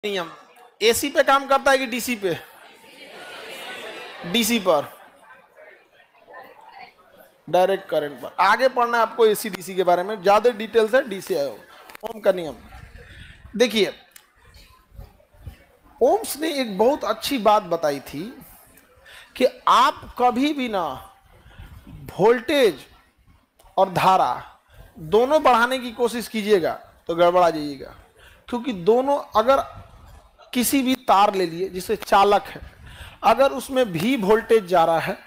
नियम एसी पे काम करता है कि डीसी पे? डीसी पर, डायरेक्ट करंट पर। आगे पढ़ना है आपको एसी डीसी के बारे में, ज्यादा डिटेल्स है डीसी आयो। ओम का नियम देखिए, ओम्स ने एक बहुत अच्छी बात बताई थी कि आप कभी भी ना वोल्टेज और धारा दोनों बढ़ाने की कोशिश कीजिएगा तो गड़बड़ा जाइएगा। क्योंकि दोनों, अगर किसी भी तार ले लिए जिसे चालक है, अगर उसमें भी वोल्टेज जा रहा है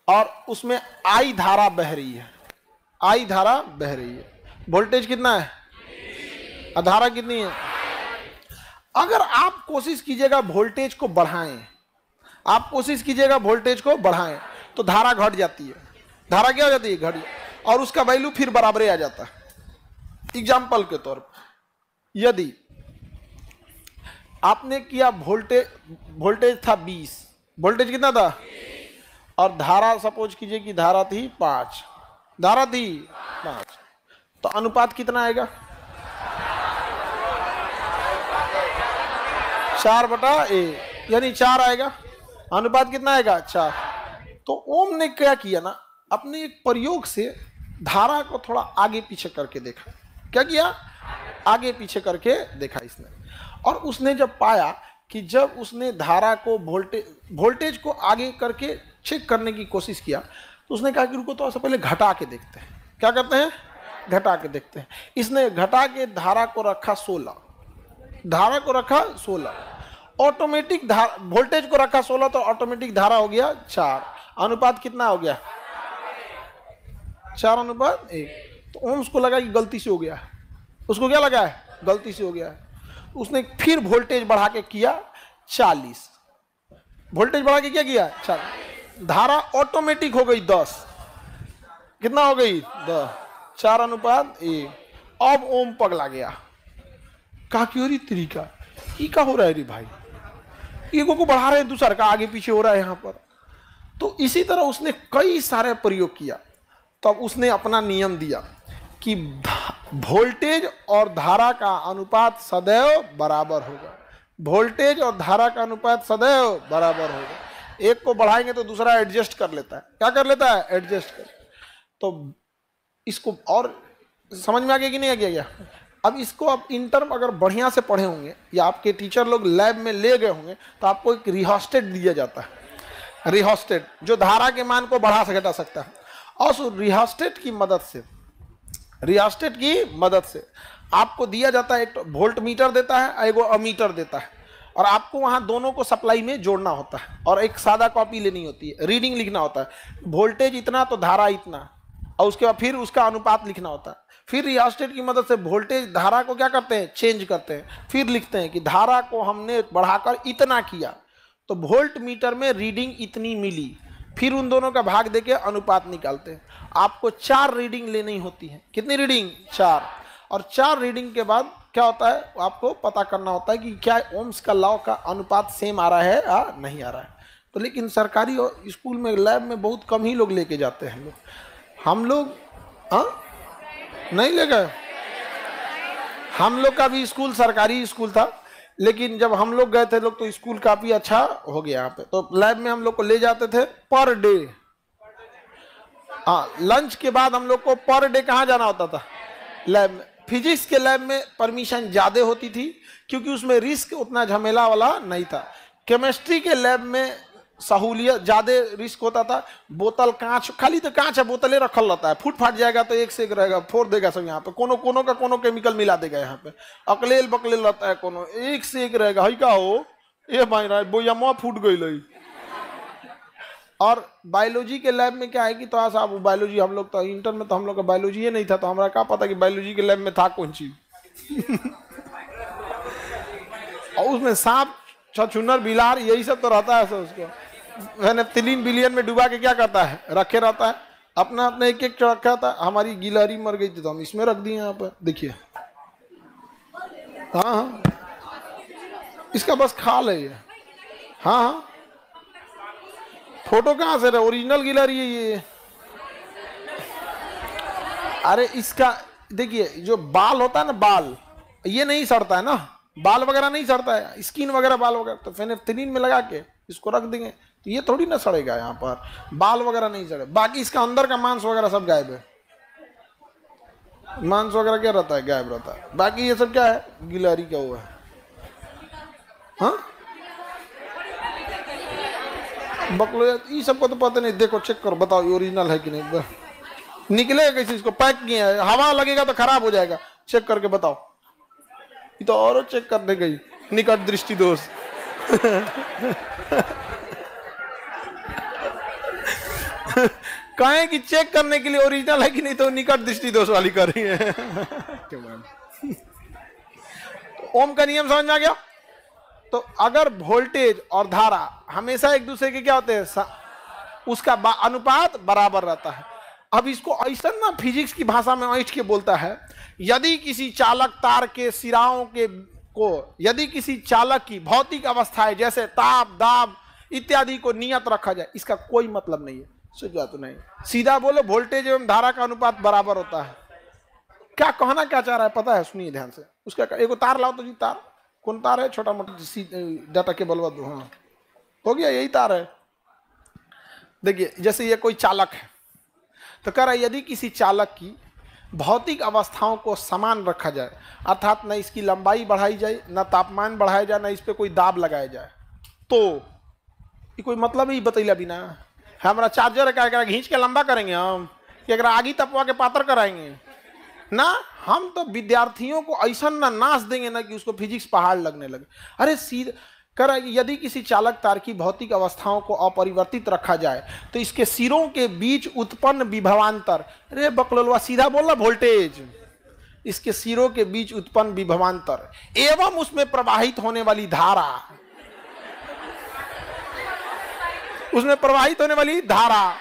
और उसमें आई धारा बह रही है, आई धारा बह रही है, वोल्टेज कितना है, धारा कितनी है, अगर आप कोशिश कीजिएगा वोल्टेज को बढ़ाएं, आप कोशिश कीजिएगा वोल्टेज को बढ़ाएं, तो धारा घट जाती है। धारा क्या हो जाती है, घट, और उसका वैल्यू फिर बराबर आ जाता है। एग्जाम्पल के तौर पर, यदि आपने किया वोल्टेज था 20, वोल्टेज कितना था, और धारा सपोज कीजिए कि धारा थी 5, धारा थी 5, तो अनुपात कितना आएगा, 4/1, यानी 4 आएगा। अनुपात कितना आएगा, 4। तो ओम ने क्या किया ना, अपने एक प्रयोग से धारा को थोड़ा आगे पीछे करके देखा। क्या किया, आगे पीछे करके देखा इसने, और उसने जब पाया कि जब उसने धारा को वोल्टेज को आगे करके चेक करने की कोशिश किया, तो उसने कहा कि रुको तो पहले घटा के देखते हैं। क्या करते हैं, घटा के देखते हैं। इसने घटा के धारा को रखा 16, धारा को रखा 16, ऑटोमेटिक वोल्टेज को रखा 16, तो ऑटोमेटिक धारा हो गया 4। अनुपात कितना हो गया, 4/1। तो ओम्स को लगा कि गलती से हो गया, उसको क्या लगा है, गलती से हो गया है। उसने फिर वोल्टेज बढ़ा के किया 40, वोल्टेज बढ़ा के क्या किया 40, धारा ऑटोमेटिक हो गई 10। कितना हो गई, 10, 4/1। अब ओम पगला गया, कहा कि तरीका ये क्या हो रहा है रे भाई, ईगो को बढ़ा रहे हैं, दूसरा का आगे पीछे हो रहा है यहाँ पर। तो इसी तरह उसने कई सारे प्रयोग किया, तब उसने अपना नियम दिया कि वोल्टेज और धारा का अनुपात सदैव बराबर होगा। वोल्टेज और धारा का अनुपात सदैव बराबर होगा। एक को बढ़ाएंगे तो दूसरा एडजस्ट कर लेता है। क्या कर लेता है, एडजस्ट कर। तो इसको और समझ में आ गया कि नहीं आ गया? अब इसको आप इंटर्म अगर बढ़िया से पढ़े होंगे या आपके टीचर लोग लैब में ले गए होंगे, तो आपको एक रिहोस्टेट दिया जाता है। रिहोस्टेट जो धारा के मान को बढ़ा से घटा सकता है, और उस रिहोस्टेट की मदद से आपको दिया जाता है, एक वोल्ट मीटर देता है, एक अमीटर देता है, और आपको वहां दोनों को सप्लाई में जोड़ना होता है, और एक सादा कॉपी लेनी होती है, रीडिंग लिखना होता है, वोल्टेज इतना तो धारा इतना, और उसके बाद फिर उसका अनुपात लिखना होता है। फिर रिहोस्टेट की मदद से वोल्टेज धारा को क्या करते हैं, चेंज करते हैं, फिर लिखते हैं कि धारा को हमने बढ़ाकर इतना किया, तो वोल्ट मीटर में रीडिंग इतनी मिली, फिर उन दोनों का भाग देके अनुपात निकालते हैं। आपको 4 रीडिंग लेनी होती है। कितनी रीडिंग, 4। और 4 रीडिंग के बाद क्या होता है, आपको पता करना होता है कि क्या ओम्स का लॉ का अनुपात सेम आ रहा है या नहीं आ रहा है। तो लेकिन सरकारी स्कूल में लैब में बहुत कम ही लोग लेके जाते हैं। हम लोग नहीं ले गए। हम लोग का भी स्कूल सरकारी स्कूल था, लेकिन जब हम लोग गए थे लोग, तो स्कूल काफी अच्छा हो गया यहाँ पे। तो लैब में हम लोग को ले जाते थे पर डे। लंच के बाद हम लोग को पर डे कहाँ जाना होता था, लैब में। फिजिक्स के लैब में परमिशन ज्यादा होती थी, क्योंकि उसमें रिस्क उतना झमेला वाला नहीं था। केमिस्ट्री के लैब में सहूलियत ज्यादा, रिस्क होता था। बोतल कांच, खाली तो कांच है, बोतलें रखल रहता है, फूट फाट जाएगा तो एक से एक रहेगा, फोड़ देगा सब। यहाँ पे कोनो केमिकल मिला देगा यहाँ पे, अकलेल बकलेल रहता है, कोनो एक से एक रहेगा। हई का हो ये मायना बोयमा फूट गई। और बायोलॉजी के लैब में क्या है कि तो साहब बायोलॉजी, हम लोग तो इंटर में तो हम लोग का बायोलॉजी ये नहीं था, तो हमारा क्या पता कि बायोलॉजी के लैब में था कौन चीज। और उसमें सांप, छछूनर, बिलार, यही सब तो रहता है। उसको मैंने 3 बिलियन में डुबा के क्या करता है, रखे रहता है, अपना एक रखा था। हमारी गिलहरी मर गई थी तो हम इसमें रख दिए यहाँ पर, देखिए। हाँ, इसका बस खाल है ये। हाँ, फोटो कहाँ से रहा, ओरिजिनल गिलहरी है ये। अरे इसका देखिए, जो बाल होता है ना, बाल ये नहीं सड़ता है ना, बाल वगैरह नहीं सड़ता है, स्किन वगैरह बाल वगैरह, तो फेनेफ्थलीन में लगा के इसको रख देंगे तो ये थोड़ी ना सड़ेगा, यहाँ पर बाल वगैरह नहीं सड़े। बाकी इसका अंदर का मांस वगैरह सब गायब है, मांस वगैरह क्या रहता है, गायब रहता है। बाकी ये सब क्या है, गिलहरी क्या हुआ है, हाँ बकलो, ये सबको तो पता नहीं। देखो चेक करो, बताओ ये ओरिजिनल है कि नहीं, निकलेगा कैसे, इसको पैक किया है, हवा लगेगा तो खराब हो जाएगा, चेक करके बताओ। ये तो और चेक करने गई, निकट दृष्टि दोष। कहें कि चेक करने के लिए ओरिजिनल है कि नहीं, तो निकट दृष्टि दोष वाली कर रही है। तो ओम का नियम समझ में आ गया। तो अगर वोल्टेज और धारा हमेशा एक दूसरे के क्या होते हैं, उसका अनुपात बराबर रहता है। अब इसको ऐसा ना फिजिक्स की भाषा में ऐठ के बोलता है, यदि किसी चालक तार के सिराओं के को, यदि किसी चालक की भौतिक अवस्थाएं जैसे ताप, दाब इत्यादि को नियत रखा जाए, इसका कोई मतलब नहीं है, सुझा तो नहीं, सीधा बोलो वोल्टेज एवं धारा का अनुपात बराबर होता है। क्या कहना क्या चाह रहा है पता है, सुनिए ध्यान से। उसका एक तार लाओ तो जी, तार कौन तार है, छोटा मोटा डाटा के बलवा दो, हाँ हो गया, यही तार है। देखिए जैसे ये कोई चालक है, तो कह रहा है यदि किसी चालक की भौतिक अवस्थाओं को समान रखा जाए, अर्थात न इसकी लंबाई बढ़ाई जाए, न तापमान बढ़ाया जाए, न इस पर कोई दाब लगाया जाए, तो ये कोई मतलब ही बतैला बिना। हमारा चार्जर है, क्या घींच के लंबा करेंगे हम, कि अगर आगे तपवा के पातर कराएंगे ना, हम तो विद्यार्थियों को ऐसा ना नाश देंगे ना कि उसको फिजिक्स पहाड़ लगने लगे। अरे सीधे कर, यदि किसी चालक तार की भौतिक अवस्थाओं को अपरिवर्तित रखा जाए तो इसके सिरों के बीच उत्पन्न विभवांतर, अरे बकलोलवा सीधा बोलना, वोल्टेज, इसके सिरों के बीच उत्पन्न विभवांतर एवं उसमें प्रवाहित होने वाली धारा, उसमें प्रवाहित होने वाली धारा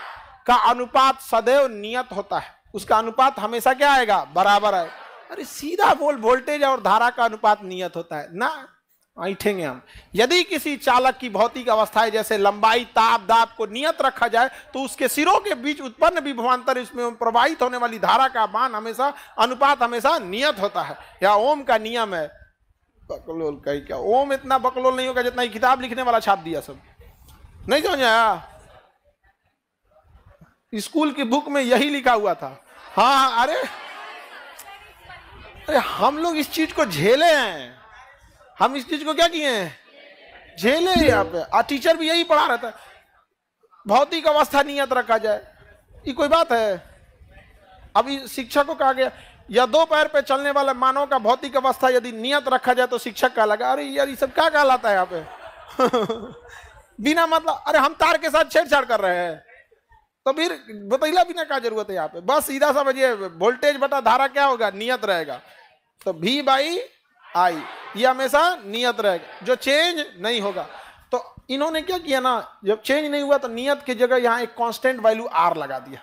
का अनुपात सदैव नियत होता है। उसका अनुपात हमेशा क्या आएगा, बराबर है। अरे सीधा बोल, वोल्टेज और धारा का अनुपात नियत होता है ना, ऐठेंगे हम। यदि किसी चालक की भौतिक अवस्थाएं जैसे लंबाई, ताप, दाब को नियत रखा जाए तो उसके सिरों के बीच उत्पन्न विभवांतर, इसमें प्रवाहित होने वाली धारा का मान हमेशा, अनुपात हमेशा नियत होता है। या ओम का नियम है। बकलोल कहीं क्या, ओम इतना बकलोल नहीं होगा जितना किताब लिखने वाला छाप दिया, सब नहीं समझ आया। स्कूल की बुक में यही लिखा हुआ था। हाँ अरे हम लोग इस चीज को झेले हैं, हम इस चीज को क्या किए हैं, झेले यहाँ पे। और टीचर भी यही पढ़ा रहता है, भौतिक अवस्था नियत रखा जाए, ये कोई बात है। अभी शिक्षक को कहा गया या दो पैर पे चलने वाले मानव का भौतिक अवस्था यदि नियत रखा जाए तो शिक्षक का लगा, अरे यार ये सब क्या कहलाता है यहाँ पे। बिना मतलब, अरे हम तार के साथ छेड़छाड़ कर रहे हैं, तो फिर बतैला बिना क्या जरूरत है यहाँ पे। बस सीधा समझिए, वोल्टेज बटा धारा क्या होगा, नियत रहेगा। तो V बाई आई ये हमेशा नियत रहेगा, जो चेंज नहीं होगा। तो इन्होंने क्या किया ना, जब चेंज नहीं हुआ तो नियत की जगह यहाँ एक कांस्टेंट वैल्यू R लगा दिया।